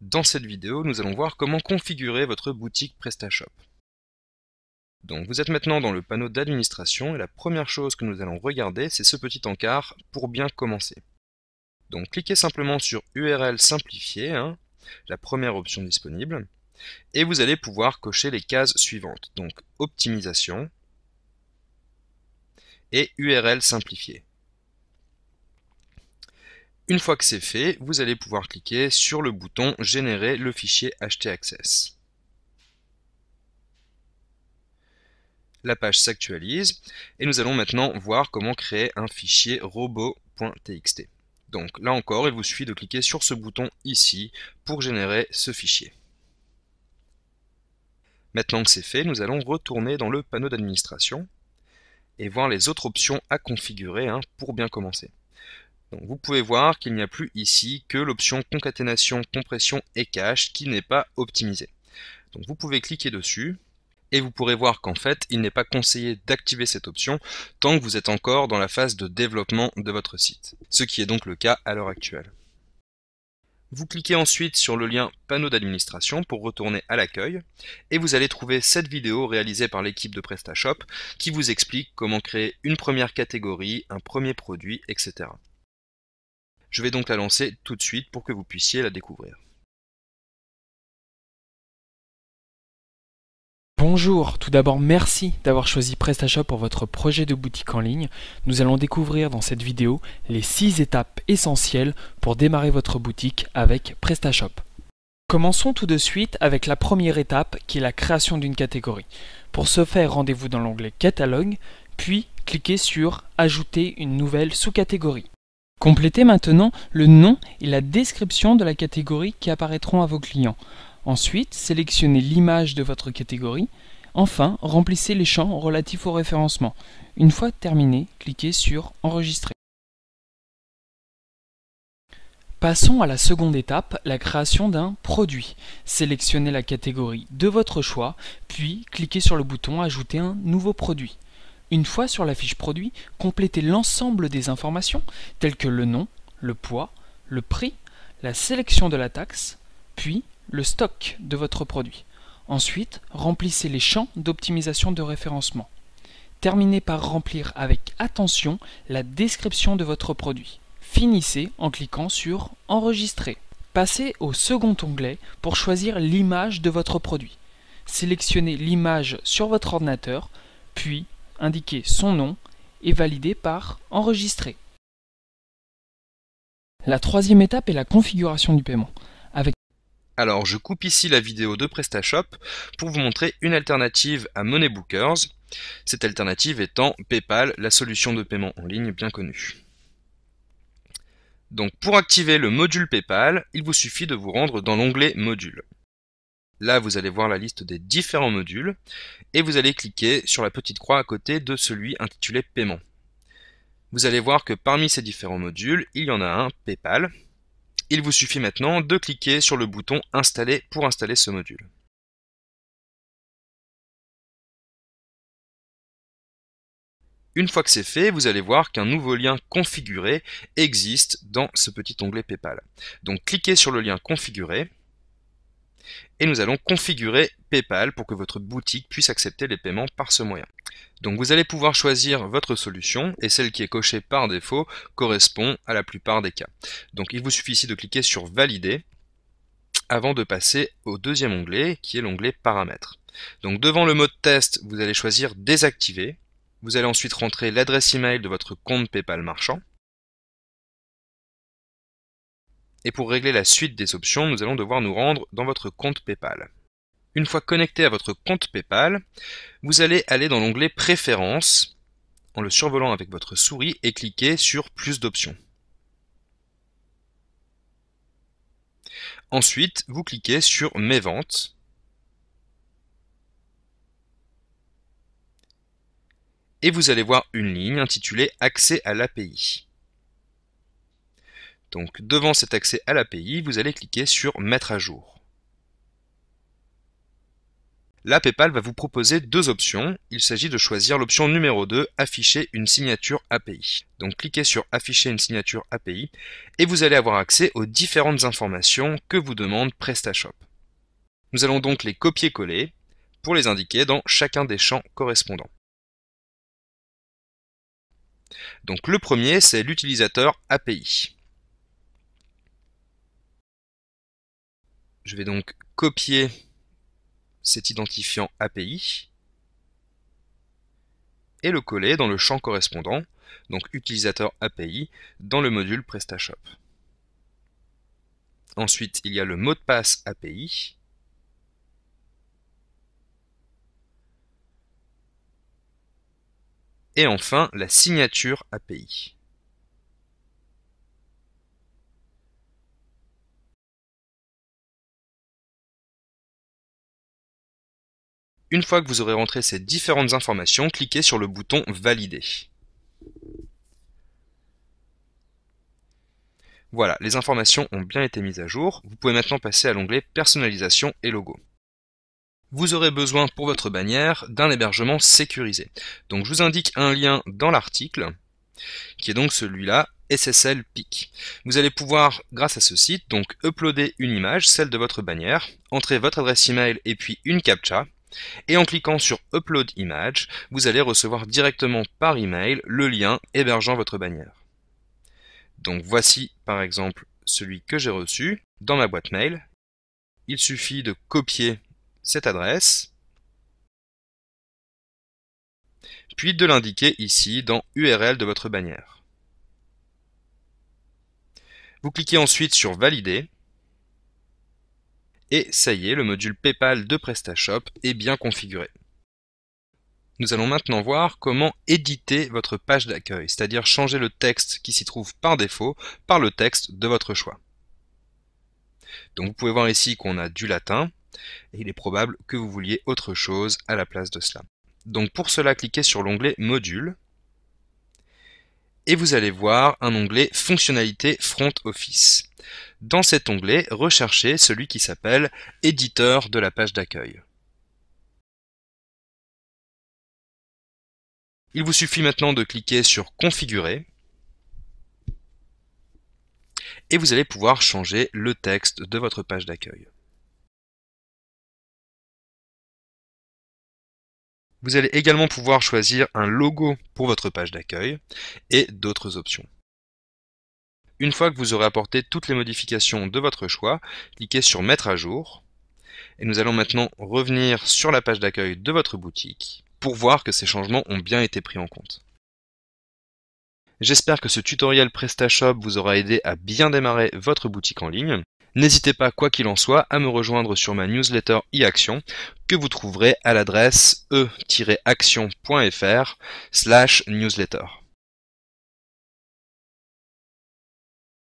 Dans cette vidéo, nous allons voir comment configurer votre boutique PrestaShop. Donc vous êtes maintenant dans le panneau d'administration et la première chose que nous allons regarder, c'est ce petit encart pour bien commencer. Donc cliquez simplement sur URL simplifiée, la première option disponible, et vous allez pouvoir cocher les cases suivantes, donc optimisation et URL simplifiée. Une fois que c'est fait, vous allez pouvoir cliquer sur le bouton Générer le fichier htaccess. La page s'actualise et nous allons maintenant voir comment créer un fichier robot.txt. Donc là encore, il vous suffit de cliquer sur ce bouton ici pour générer ce fichier. Maintenant que c'est fait, nous allons retourner dans le panneau d'administration et voir les autres options à configurer pour bien commencer. Donc, vous pouvez voir qu'il n'y a plus ici que l'option concaténation, compression et cache qui n'est pas optimisée. Donc vous pouvez cliquer dessus et vous pourrez voir qu'en fait, il n'est pas conseillé d'activer cette option tant que vous êtes encore dans la phase de développement de votre site, ce qui est donc le cas à l'heure actuelle. Vous cliquez ensuite sur le lien panneau d'administration pour retourner à l'accueil et vous allez trouver cette vidéo réalisée par l'équipe de PrestaShop qui vous explique comment créer une première catégorie, un premier produit, etc. Je vais donc la lancer tout de suite pour que vous puissiez la découvrir. Bonjour, tout d'abord merci d'avoir choisi PrestaShop pour votre projet de boutique en ligne. Nous allons découvrir dans cette vidéo les 6 étapes essentielles pour démarrer votre boutique avec PrestaShop. Commençons tout de suite avec la première étape qui est la création d'une catégorie. Pour ce faire, rendez-vous dans l'onglet Catalogue, puis cliquez sur Ajouter une nouvelle sous-catégorie. Complétez maintenant le nom et la description de la catégorie qui apparaîtront à vos clients. Ensuite, sélectionnez l'image de votre catégorie. Enfin, remplissez les champs relatifs au référencement. Une fois terminé, cliquez sur Enregistrer. Passons à la seconde étape, la création d'un produit. Sélectionnez la catégorie de votre choix, puis cliquez sur le bouton Ajouter un nouveau produit. Une fois sur la fiche produit, complétez l'ensemble des informations telles que le nom, le poids, le prix, la sélection de la taxe, puis le stock de votre produit. Ensuite, remplissez les champs d'optimisation de référencement. Terminez par remplir avec attention la description de votre produit. Finissez en cliquant sur Enregistrer. Passez au second onglet pour choisir l'image de votre produit. Sélectionnez l'image sur votre ordinateur, puis indiquez son nom et validez par Enregistrer. La troisième étape est la configuration du paiement. Alors je coupe ici la vidéo de PrestaShop pour vous montrer une alternative à Moneybookers, cette alternative étant PayPal, la solution de paiement en ligne bien connue. Donc pour activer le module PayPal, il vous suffit de vous rendre dans l'onglet Modules. Là vous allez voir la liste des différents modules et vous allez cliquer sur la petite croix à côté de celui intitulé Paiement. Vous allez voir que parmi ces différents modules, il y en a un PayPal. Il vous suffit maintenant de cliquer sur le bouton Installer pour installer ce module. Une fois que c'est fait, vous allez voir qu'un nouveau lien configuré existe dans ce petit onglet PayPal. Donc cliquez sur le lien configurer et nous allons configurer PayPal pour que votre boutique puisse accepter les paiements par ce moyen. Donc vous allez pouvoir choisir votre solution et celle qui est cochée par défaut correspond à la plupart des cas. Donc il vous suffit ici de cliquer sur Valider avant de passer au deuxième onglet qui est l'onglet Paramètres. Donc devant le mode test, vous allez choisir Désactiver. Vous allez ensuite rentrer l'adresse email de votre compte PayPal marchand. Et pour régler la suite des options, nous allons devoir nous rendre dans votre compte PayPal. Une fois connecté à votre compte PayPal, vous allez aller dans l'onglet Préférences en le survolant avec votre souris et cliquer sur Plus d'options. Ensuite, vous cliquez sur Mes ventes. Et vous allez voir une ligne intitulée Accès à l'API. Donc devant cet accès à l'API, vous allez cliquer sur Mettre à jour. Là, PayPal va vous proposer deux options. Il s'agit de choisir l'option numéro 2, afficher une signature API. Donc cliquez sur afficher une signature API et vous allez avoir accès aux différentes informations que vous demande PrestaShop. Nous allons donc les copier-coller pour les indiquer dans chacun des champs correspondants. Donc le premier, c'est l'utilisateur API. Je vais donc copier cet identifiant API et le coller dans le champ correspondant, donc utilisateur API, dans le module PrestaShop. Ensuite, il y a le mot de passe API. Et enfin, la signature API. Une fois que vous aurez rentré ces différentes informations, cliquez sur le bouton « Valider ». Voilà, les informations ont bien été mises à jour. Vous pouvez maintenant passer à l'onglet « Personnalisation et logo ». Vous aurez besoin pour votre bannière d'un hébergement sécurisé. Donc je vous indique un lien dans l'article, qui est donc celui-là, SSL PIC. Vous allez pouvoir, grâce à ce site, donc uploader une image, celle de votre bannière, entrer votre adresse email et puis une captcha, et en cliquant sur Upload Image, vous allez recevoir directement par email le lien hébergeant votre bannière. Donc voici par exemple celui que j'ai reçu dans ma boîte mail. Il suffit de copier cette adresse, puis de l'indiquer ici dans URL de votre bannière. Vous cliquez ensuite sur Valider. Et ça y est, le module PayPal de PrestaShop est bien configuré. Nous allons maintenant voir comment éditer votre page d'accueil, c'est-à-dire changer le texte qui s'y trouve par défaut par le texte de votre choix. Donc vous pouvez voir ici qu'on a du latin, et il est probable que vous vouliez autre chose à la place de cela. Donc pour cela, cliquez sur l'onglet Modules, et vous allez voir un onglet Fonctionnalités Front Office. Dans cet onglet, recherchez celui qui s'appelle « Éditeur de la page d'accueil ». Il vous suffit maintenant de cliquer sur « Configurer » et vous allez pouvoir changer le texte de votre page d'accueil. Vous allez également pouvoir choisir un logo pour votre page d'accueil et d'autres options. Une fois que vous aurez apporté toutes les modifications de votre choix, cliquez sur « Mettre à jour » et nous allons maintenant revenir sur la page d'accueil de votre boutique pour voir que ces changements ont bien été pris en compte. J'espère que ce tutoriel PrestaShop vous aura aidé à bien démarrer votre boutique en ligne. N'hésitez pas, quoi qu'il en soit, à me rejoindre sur ma newsletter e-action que vous trouverez à l'adresse e-action.fr/newsletter.